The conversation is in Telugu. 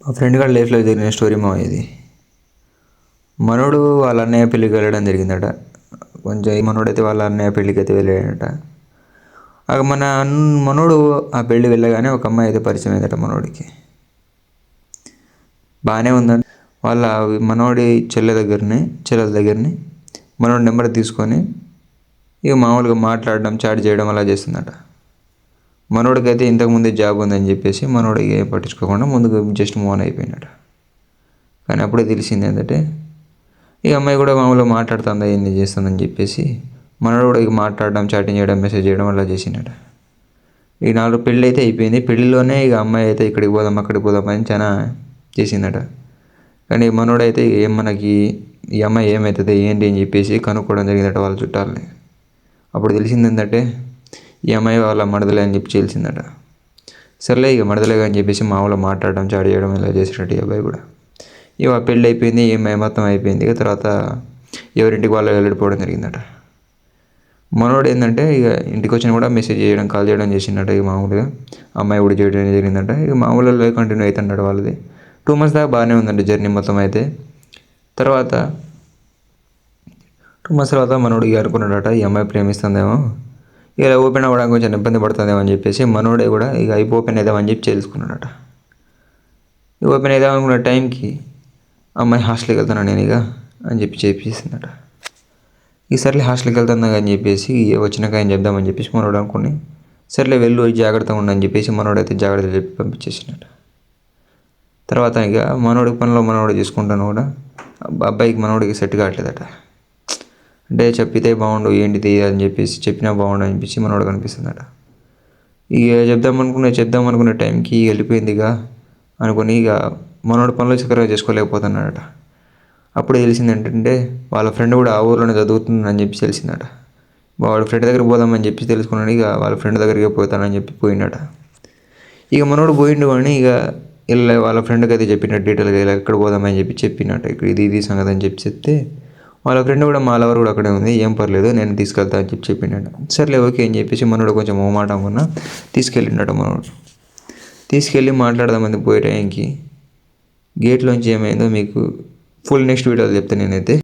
మా ఫ్రెండ్ గారి లైఫ్లో జరిగిన స్టోరీ మా ఇది. మనోడు వాళ్ళ అన్నయ్య పెళ్ళికి వెళ్ళడం జరిగిందట. కొంచెం ఈ మనోడైతే వాళ్ళ అన్నయ్య పెళ్ళికి అయితే వెళ్ళాడట. మనోడు ఆ పెళ్ళి వెళ్ళగానే ఒక అమ్మాయి అయితే పరిచయం అయిందట మనోడికి. బాగానే ఉందండి. వాళ్ళ మనోడి చెల్లెల దగ్గరని మనోడి నెంబర్ తీసుకొని ఇక మామూలుగా మాట్లాడడం, చాట్ చేయడం అలా చేస్తుందట. మనోడికైతే ఇంతకుముందే జాబ్ ఉందని చెప్పేసి మనోడికి ఏం పట్టించుకోకుండా ముందుకు జస్ట్ మూవ్ ఆన్ అయిపోయినట. కానీ అప్పుడే తెలిసింది ఏంటంటే ఈ అమ్మాయి కూడా మామూలుగా మాట్లాడుతుందా ఎన్ని చేస్తుందని చెప్పేసి మనోడు కూడా ఇక మాట్లాడడం, చాటింగ్ చేయడం, మెసేజ్ చేయడం అలా చేసిందట. ఈ 4 పెళ్ళి అయితే అయిపోయింది. పెళ్ళిలోనే ఇక అమ్మాయి అయితే ఇక్కడికి పోదాం అక్కడికి పోదాం అని చాలా చేసిందట. కానీ మనోడైతే మనకి ఈ అమ్మాయి ఏమవుతుంది ఏంటి అని చెప్పేసి కనుక్కోవడం జరిగిందట వాళ్ళ చుట్టాలని. అప్పుడు తెలిసింది ఏంటంటే ఈ అమ్మాయి వాళ్ళ మడదలే అని చెప్పి తెలిసిందట. సర్లే ఇక మడదలేగా అని చెప్పేసి మామూలుగా మాట్లాడడం, చాట్ చేయడం ఇలా చేసినట్టు ఈ అబ్బాయి కూడా. ఇక పెళ్ళి అయిపోయింది, ఈఎంఐ మొత్తం అయిపోయింది. ఇక తర్వాత ఎవరింటికి వాళ్ళు వెళ్ళిపోవడం జరిగిందట. మనోడు ఏంటంటే ఇక ఇంటికి వచ్చిన కూడా మెసేజ్ చేయడం, కాల్ చేయడం చేసిందట. ఇక మామూలుగా అమ్మాయి కూడా చేయడం జరిగిందట. ఇక మామూలుగా కంటిన్యూ అవుతున్నాడు వాళ్ళది. 2 months దాకా బాగానే ఉందండి జర్నీ మొత్తం అయితే. తర్వాత 2 months తర్వాత మనోడు ఇక అనుకున్నాడట ఈ అమ్మాయి ప్రేమిస్తుందేమో, ఇక ఓపెన్ అవ్వడానికి కొంచెం ఇబ్బంది పడుతుందేమో అని చెప్పేసి మనోడే కూడా ఇక ఓపెన్ అవుదామని చెప్పి తెలుసుకున్నాడట. ఇక ఓపెన్ అవుదాం అనుకున్న టైంకి అమ్మాయి హాస్టల్కి వెళ్తాను నేను ఇక అని చెప్పి చెప్పేసిందట. ఈసారి హాస్టల్కి వెళ్తున్నా అని చెప్పేసి వచ్చినాక ఆయన చెప్దామని చెప్పేసి మనోడు అనుకుని సర్లే వెళ్ళు జాగ్రత్తగా ఉండని చెప్పేసి మనోడైతే జాగ్రత్త చెప్పి పంపించేసినట్ట. తర్వాత ఇక మనోడి పనిలో మనోడు చేసుకుంటాను కూడా అబ్బాయికి మనోడికి సెట్ కావట్లేదట. అంటే చెప్పితే బాగుండు ఏంటిది అని చెప్పేసి చెప్పినా బాగుండు అనిపించి మనోడు అనిపిస్తుందట. ఇక చేద్దాం అనుకునే టైంకి వెళ్ళిపోయింది ఇక అనుకుని ఇక మనోడి పనులు చక్కగా చేసుకోలేకపోతున్నాడట. అప్పుడు తెలిసింది ఏంటంటే వాళ్ళ ఫ్రెండ్ కూడా ఆ ఊర్లోనే చదువుతుందని చెప్పి తెలిసిందట. వాళ్ళ ఫ్రెండ్ దగ్గరికి పోదామని చెప్పి తెలుసుకున్నాడు. ఇక వాళ్ళ ఫ్రెండ్ దగ్గరికి పోతానని చెప్పి పోయినట. ఇక మనోడు పోయిండు కానీ ఇక ఇలా వాళ్ళ ఫ్రెండ్కి అయితే చెప్పినట్టు డీటెయిల్గా ఇలా ఎక్కడ పోదామని చెప్పి చెప్పినట్టు ఇక్కడ ఇది సంగతి అని చెప్పి చెప్తే వాళ్ళ ఫ్రెండ్ కూడా మా లవర్ కూడా అక్కడే ఉంది, ఏం పర్లేదు నేను తీసుకెళ్తా అని చెప్పి చెప్పినట్టు. సర్లే ఓకే అని చెప్పేసి మనోడు కొంచెం మొహమాటం ఉన్నా తీసుకెళ్ళినట్టు. మనోడు తీసుకెళ్ళి మాట్లాడదామని పోయే టైంకి గేట్లోంచి ఏమైందో మీకు ఫుల్ నెక్స్ట్ వీడియోలో చెప్తాను నేనైతే.